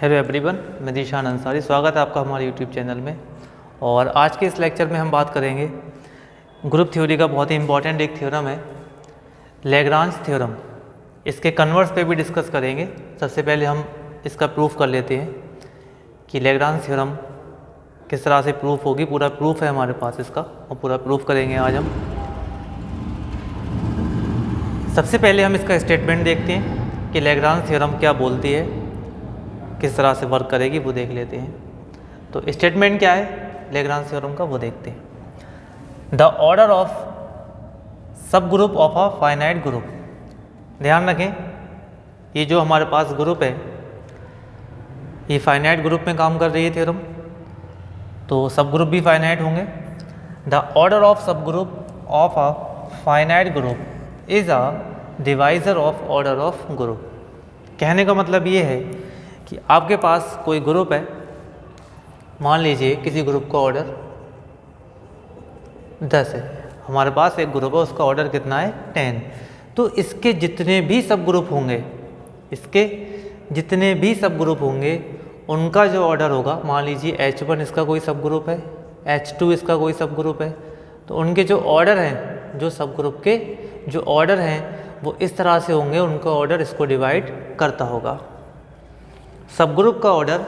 Hello everyone, मैं दिशान अंसारी। स्वागत है आपका हमारे यूट्यूब चैनल में। और आज के इस लेक्चर में हम बात करेंगे ग्रुप थ्योरी का बहुत ही इंपॉर्टेंट एक थ्योरम है, लैग्रांज थ्योरम। इसके कन्वर्स पे भी डिस्कस करेंगे। सबसे पहले हम इसका प्रूफ कर लेते हैं कि लैग्रांज थ्योरम किस तरह से प्रूफ होगी। पूरा प्रूफ है हमारे पास इसका और पूरा प्रूफ करेंगे आज हम। सबसे पहले हम इसका स्टेटमेंट देखते हैं कि लैग्रांज थ्योरम क्या बोलती है, किस तरह से वर्क करेगी, वो देख लेते हैं। तो स्टेटमेंट क्या है लैग्रांज थ्योरम का, वो देखते हैं। द ऑर्डर ऑफ सब group of a finite group. ध्यान रखें, ये जो हमारे पास ग्रुप है ये फाइनाइट ग्रुप में काम कर रही है थ्योरम, तो सब ग्रुप भी फाइनाइट होंगे। द ऑर्डर ऑफ सब group of a finite group is a divisor of order of group. कहने का मतलब ये है कि आपके पास कोई ग्रुप है, मान लीजिए किसी ग्रुप का ऑर्डर 10 है। हमारे पास एक ग्रुप है, उसका ऑर्डर कितना है 10। तो इसके जितने भी सब ग्रुप होंगे, इसके जितने भी सब ग्रुप होंगे उनका जो ऑर्डर होगा, मान लीजिए H1 इसका कोई सब ग्रुप है, H2 इसका कोई सब ग्रुप है, तो उनके जो ऑर्डर हैं, जो सब ग्रुप के जो ऑर्डर हैं वो इस तरह से होंगे, उनका ऑर्डर इसको डिवाइड करता होगा। सब ग्रुप का ऑर्डर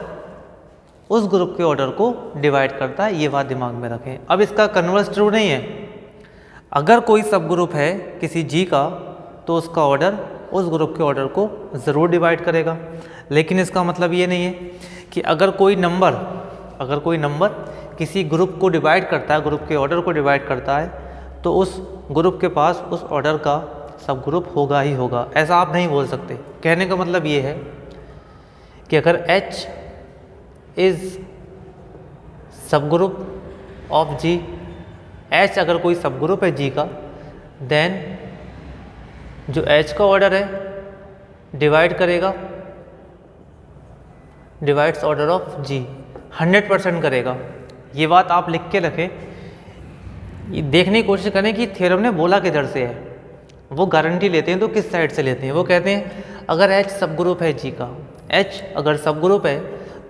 उस ग्रुप के ऑर्डर को डिवाइड करता है, ये बात दिमाग में रखें। अब इसका कन्वर्स ट्रू नहीं है। अगर कोई सब ग्रुप है किसी जी का तो उसका ऑर्डर उस ग्रुप के ऑर्डर को ज़रूर डिवाइड करेगा, लेकिन इसका मतलब ये नहीं है कि अगर कोई नंबर किसी ग्रुप को डिवाइड करता है, ग्रुप के ऑर्डर को डिवाइड करता है, तो उस ग्रुप के पास उस ऑर्डर का सब ग्रुप होगा ही होगा। ऐसा आप नहीं बोल सकते। कहने का मतलब ये है कि अगर H इज़ सब ग्रुप ऑफ G, H अगर कोई सब ग्रुप है G का, देन जो H का ऑर्डर है डिवाइड करेगा, डिवाइड्स ऑर्डर ऑफ G 100% करेगा। ये बात आप लिख के रखें। ये देखने की कोशिश करें कि थ्योरम ने बोला किधर से है। वो गारंटी लेते हैं तो किस साइड से लेते हैं। वो कहते हैं अगर H सब ग्रुप है G का, H अगर सब ग्रुप है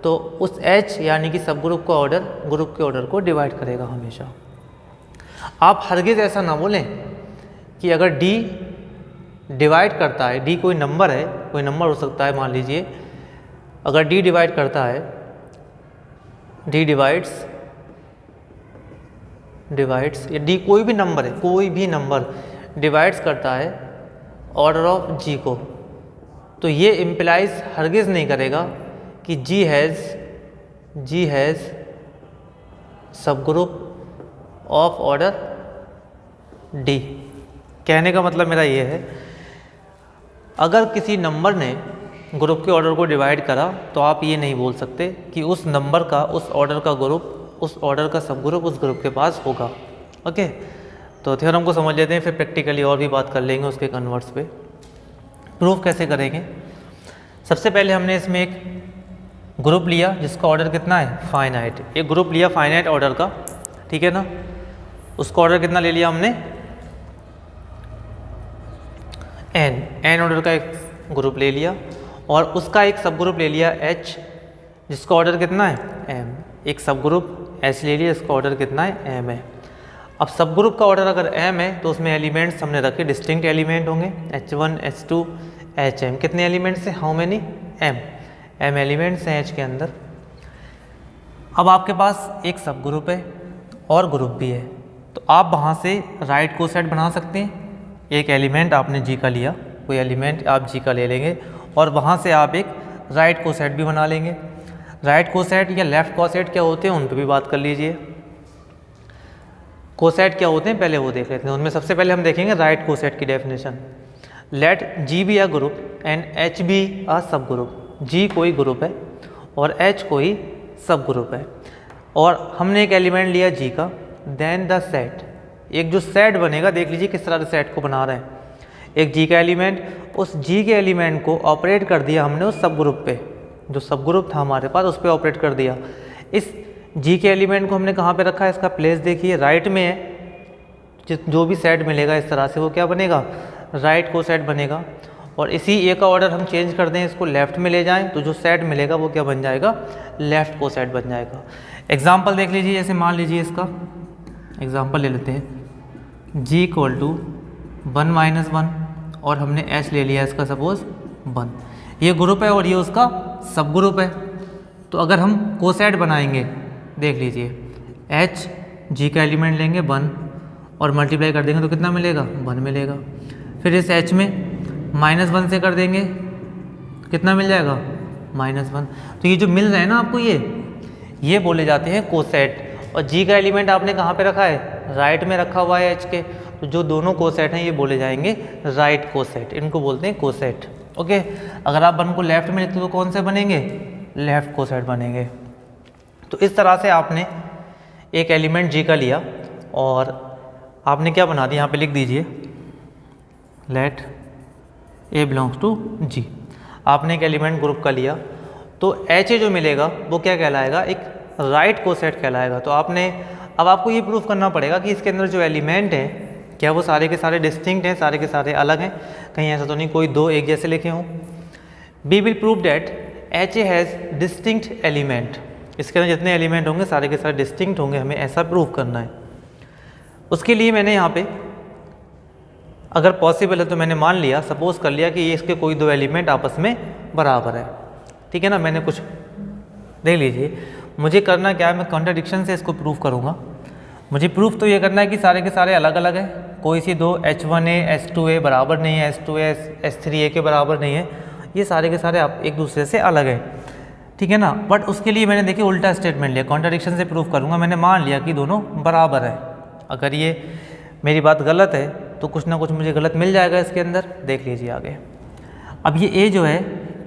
तो उस H यानी कि सब ग्रुप का ऑर्डर ग्रुप के ऑर्डर को डिवाइड करेगा हमेशा। आप हरगिज़ ऐसा ना बोलें कि अगर D डिवाइड करता है, D कोई नंबर है, कोई नंबर हो सकता है, मान लीजिए अगर D डिवाइड करता है, D डिवाइड्स या D कोई भी नंबर है, कोई भी नंबर डिवाइड्स करता है ऑर्डर ऑफ G को, तो ये इम्प्लाइज हरगिज़ नहीं करेगा कि G हैज़ सब ग्रुप ऑफ ऑर्डर D। कहने का मतलब मेरा ये है, अगर किसी नंबर ने ग्रुप के ऑर्डर को डिवाइड करा तो आप ये नहीं बोल सकते कि उस नंबर का, उस ऑर्डर का ग्रुप, उस ऑर्डर का सब ग्रुप उस ग्रुप के पास होगा। ओके, तो थ्योरम को समझ लेते हैं, फिर प्रैक्टिकली और भी बात कर लेंगे उसके कन्वर्ट्स पे। प्रूफ कैसे करेंगे? सबसे पहले हमने इसमें एक ग्रुप लिया जिसका ऑर्डर कितना है फाइनाइट। एक ग्रुप लिया फाइनाइट ऑर्डर का, ठीक है ना। उसका ऑर्डर कितना ले लिया हमने n ऑर्डर का एक ग्रुप ले लिया, और उसका एक सब ग्रुप ले लिया H जिसका ऑर्डर कितना है m। एक सब ग्रुप H ले लिया, इसका ऑर्डर कितना है m है। अब सब ग्रुप का ऑर्डर अगर m है तो उसमें एलिमेंट्स हमने रखे, डिस्टिंक्ट एलिमेंट होंगे H1 H2 HM। कितने एलिमेंट्स हैं? How many? m एलिमेंट्स हैं H के अंदर। अब आपके पास एक सब ग्रुप है और ग्रुप भी है, तो आप वहाँ से राइट कोसेट बना सकते हैं। एक एलिमेंट आपने G का लिया, कोई एलिमेंट आप G का ले लेंगे और वहाँ से आप एक राइट कोसेट भी बना लेंगे। राइट कोसेट या लेफ़्ट कोसेट क्या होते हैं उन पर भी बात कर लीजिए। कोसेट क्या होते हैं पहले वो देख लेते हैं। उनमें सबसे पहले हम देखेंगे राइट कोसेट की definition. Let G be a group and H be a subgroup. G कोई ग्रुप है और H कोई सब ग्रुप है, और हमने एक एलिमेंट लिया G का। देन द सेट, एक जो सेट बनेगा, देख लीजिए किस तरह से सेट को बना रहे हैं। एक G का एलिमेंट, उस G के एलिमेंट को ऑपरेट कर दिया हमने उस सब ग्रुप पे, जो सब ग्रुप था हमारे पास उस पर ऑपरेट कर दिया। इस G के एलिमेंट को हमने कहाँ पे रखा है? इसका प्लेस देखिए राइट में है। जो भी सेट मिलेगा इस तरह से वो क्या बनेगा? राइट को सेट बनेगा। और इसी ए का ऑर्डर हम चेंज कर दें, इसको लेफ़्ट में ले जाएं, तो जो सेट मिलेगा वो क्या बन जाएगा, लेफ़्ट को सेट बन जाएगा। एग्जाम्पल देख लीजिए, जैसे मान लीजिए इसका एग्जाम्पल ले लेते हैं, g इक्वल टू 1 माइनस 1 और हमने h ले लिया इसका सपोज 1, ये ग्रुप है और ये उसका सब ग्रुप है। तो अगर हम कोसेट बनाएंगे, देख लीजिए h g का एलिमेंट लेंगे 1 और मल्टीप्लाई कर देंगे तो कितना मिलेगा, 1 मिलेगा। फिर इस h में -1 से कर देंगे, कितना मिल जाएगा, -1। तो ये जो मिल रहा है ना आपको, ये बोले जाते हैं कोसेट। और g का एलिमेंट आपने कहाँ पे रखा है, राइट में रखा हुआ है h के, तो जो दोनों कोसेट हैं ये बोले जाएंगे राइट कोसेट, इनको बोलते हैं कोसेट। ओके, अगर आप 1 को लेफ्ट में लिखते हो तो कौन से बनेंगे, लेफ्ट कोसेट बनेंगे। तो इस तरह से आपने एक एलिमेंट g का लिया और आपने क्या बना दिया, यहाँ पे लिख दीजिए let a belongs to g। आपने एक एलिमेंट ग्रुप का लिया तो एच ए जो मिलेगा वो क्या कहलाएगा, एक राइट कोसेट कहलाएगा। तो आपने अब आपको ये प्रूफ करना पड़ेगा कि इसके अंदर जो एलिमेंट हैं क्या वो सारे के सारे डिस्टिंक्ट हैं, सारे के सारे अलग हैं, कहीं ऐसा तो नहीं कोई दो एक जैसे लिखे हों। We will prove that H A has distinct element, इसके अंदर जितने एलिमेंट होंगे सारे के सारे डिस्टिंक्ट होंगे, हमें ऐसा प्रूव करना है। उसके लिए मैंने यहाँ पे अगर पॉसिबल है तो मैंने मान लिया, सपोज कर लिया कि ये इसके कोई दो एलिमेंट आपस में बराबर है, ठीक है ना। मैंने कुछ देख लीजिए, मुझे करना क्या है, मैं कॉन्ट्राडिक्शन से इसको प्रूफ करूँगा। मुझे प्रूफ तो ये करना है कि सारे के सारे अलग अलग है, कोई सी दो H1A H2A बराबर नहीं है, H2A H3A के बराबर नहीं है, ये सारे के सारे आप एक दूसरे से अलग है, ठीक है ना। बट उसके लिए मैंने देखिए उल्टा स्टेटमेंट लिया, कॉन्ट्राडिक्शन से प्रूफ करूँगा। मैंने मान लिया कि दोनों बराबर है। अगर ये मेरी बात गलत है तो कुछ ना कुछ मुझे गलत मिल जाएगा इसके अंदर, देख लीजिए आगे। अब ये ए जो है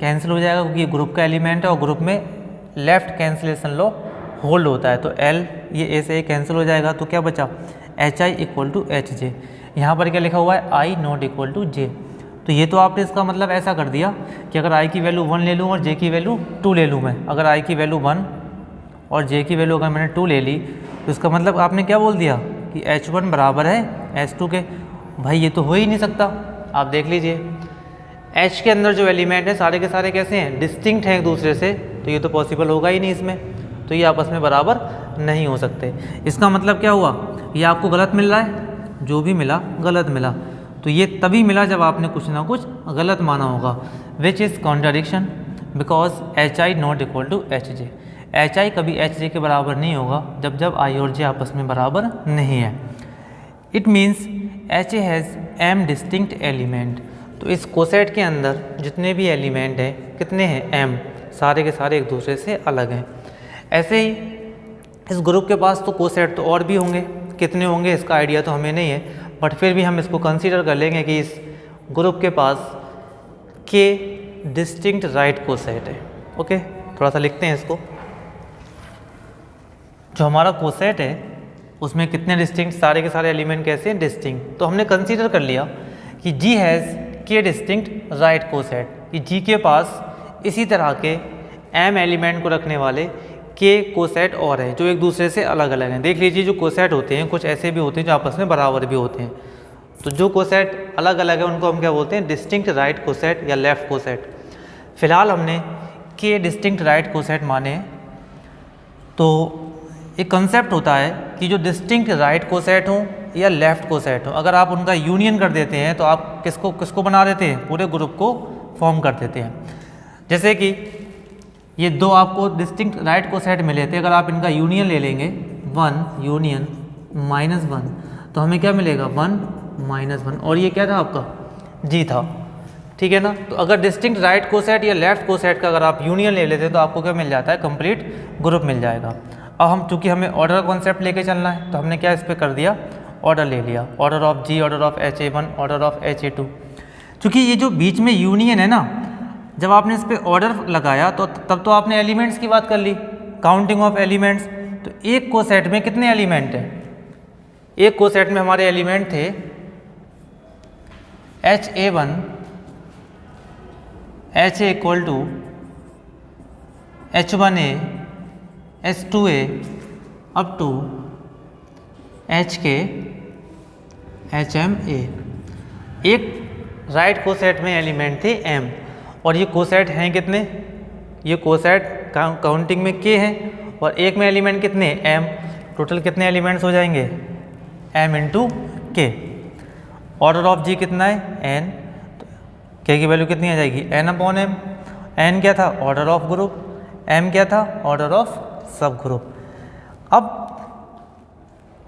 कैंसिल हो जाएगा क्योंकि ये ग्रुप का एलिमेंट है और ग्रुप में लेफ्ट कैंसिलेशन लॉ होल्ड होता है, तो एल ये ए से ए कैंसिल हो जाएगा। तो क्या बचा, H I equal to H J. यहाँ पर क्या लिखा हुआ है, I not equal to J. तो ये तो आपने इसका मतलब ऐसा कर दिया कि अगर आई की वैल्यू 1 ले लूँ और जे की वैल्यू 2 ले लूँ मैं, अगर आई की वैल्यू 1 और जे की वैल्यू अगर मैंने 2 ले ली तो इसका मतलब आपने क्या बोल दिया कि H1 बराबर है H2 के। भाई ये तो हो ही नहीं सकता। आप देख लीजिए H के अंदर जो एलिमेंट है सारे के सारे कैसे हैं, डिस्टिंक्ट हैं एक दूसरे से, तो ये तो पॉसिबल होगा ही नहीं इसमें, तो ये आपस में बराबर नहीं हो सकते। इसका मतलब क्या हुआ, ये आपको गलत मिल रहा है, जो भी मिला गलत मिला। तो ये तभी मिला जब आपने कुछ ना कुछ गलत माना होगा, which is contradiction because H I not equal to H J. H I कभी एच जे के बराबर नहीं होगा जब जब आई और जे आपस में बराबर नहीं है। It means H A has M distinct element. तो इस कोसेट के अंदर जितने भी एलिमेंट हैं कितने हैं, एम, सारे के सारे एक दूसरे से अलग हैं। ऐसे ही इस ग्रुप के पास तो कोसेट तो और भी होंगे, कितने होंगे इसका आइडिया तो हमें नहीं है, बट फिर भी हम इसको कंसीडर कर लेंगे कि इस ग्रुप के पास के डिस्टिंक्ट राइट कोसेट है। ओके, थोड़ा सा लिखते हैं इसको। जो हमारा कोसेट है उसमें कितने डिस्टिंक्ट, सारे के सारे एलिमेंट कैसे हैं, डिस्टिंक्ट। तो हमने कंसीडर कर लिया कि जी हैज़ के डिस्टिंक्ट राइट कोसेट, कि जी के पास इसी तरह के एम एलिमेंट को रखने वाले के कोसेट और हैं जो एक दूसरे से अलग अलग हैं। देख लीजिए जो कोसेट होते हैं कुछ ऐसे भी होते हैं जो आपस में बराबर भी होते हैं। तो जो कोसेट अलग अलग है उनको हम क्या बोलते हैं, डिस्टिंक्ट राइट कोसेट या लेफ़्ट कोसेट। फिलहाल हमने के डिस्टिंक्ट राइट कोसेट माने, तो एक कंसेप्ट होता है कि जो डिस्टिंक्ट राइट कोसेट हों या लेफ़्ट कोसेट हों, अगर आप उनका यूनियन कर देते हैं तो आप किसको बना देते हैं, पूरे ग्रुप को फॉर्म कर देते हैं। जैसे कि ये दो आपको डिस्टिंक्ट राइट कोसेट मिले थे, अगर आप इनका यूनियन ले लेंगे 1 यूनियन -1 तो हमें क्या मिलेगा, 1 -1, और ये क्या था आपका, जी था, ठीक है ना। तो अगर डिस्टिंक्ट राइट कोसेट या लेफ़्ट कोसेट का अगर आप यूनियन ले लेते हैं तो आपको क्या मिल जाता है, कंप्लीट ग्रुप मिल जाएगा। अब हम चूँकि हमें ऑर्डर कॉन्सेप्ट लेके चलना है तो हमने क्या इस पर कर दिया, ऑर्डर ले लिया, order of G, order of HA1, order of HA2। चूँकि ये जो बीच में यूनियन है ना, जब आपने इस पर ऑर्डर लगाया तो तब तो आपने एलिमेंट्स की बात कर ली, काउंटिंग ऑफ एलिमेंट्स। तो एक कोसेट में कितने एलिमेंट हैं, एक कोसेट में हमारे एलिमेंट थे HA1 HA equal to H1A H2A up to HK HMA। एक राइट कोसेट में एलिमेंट थे m और ये कोसेट हैं कितने, ये कोसेट काउंटिंग में k हैं और एक में एलिमेंट कितने m, टोटल कितने एलिमेंट्स हो जाएंगे m into k। Order of g कितना है n, तो k की वैल्यू कितनी आ जाएगी n अपॉन m। n क्या था ऑर्डर ऑफ ग्रुप, m क्या था ऑर्डर ऑफ सब ग्रुप। अब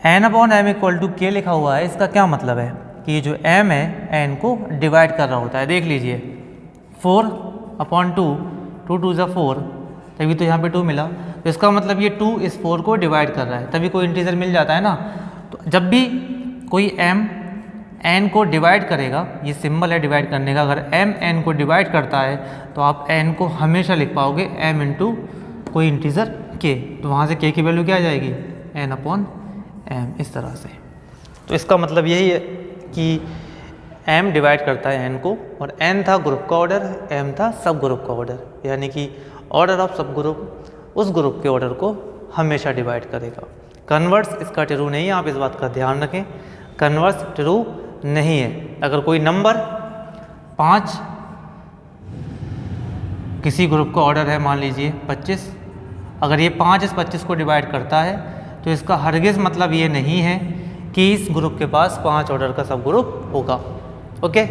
n upon m equal to k लिखा हुआ है, इसका क्या मतलब है कि ये जो m है n को डिवाइड कर रहा होता है। देख लीजिए 4 अपॉन 2, 2 2 ज़ा 4, तभी तो यहाँ पे 2 मिला, तो इसका मतलब ये 2 इस 4 को डिवाइड कर रहा है, तभी कोई इंटीजर मिल जाता है ना। तो जब भी कोई m n को डिवाइड करेगा, ये सिंबल है डिवाइड करने का, अगर m n को डिवाइड करता है तो आप n को हमेशा लिख पाओगे m इंटू कोई इंटीजर k, तो वहाँ से k की वैल्यू क्या आ जाएगी n अपॉन m, इस तरह से। तो इसका मतलब यही है कि m डिवाइड करता है n को, और n था ग्रुप का ऑर्डर, m था सब ग्रुप का ऑर्डर, यानी कि ऑर्डर ऑफ सब ग्रुप उस ग्रुप के ऑर्डर को हमेशा डिवाइड करेगा। कन्वर्स इसका ट्रू नहीं है, आप इस बात का ध्यान रखें, कन्वर्स ट्रू नहीं है। अगर कोई नंबर 5 किसी ग्रुप का ऑर्डर है, मान लीजिए 25, अगर ये 5 इस 25 को डिवाइड करता है तो इसका हरगिज़ मतलब ये नहीं है कि इस ग्रुप के पास 5 ऑर्डर का सब ग्रुप होगा। ओके।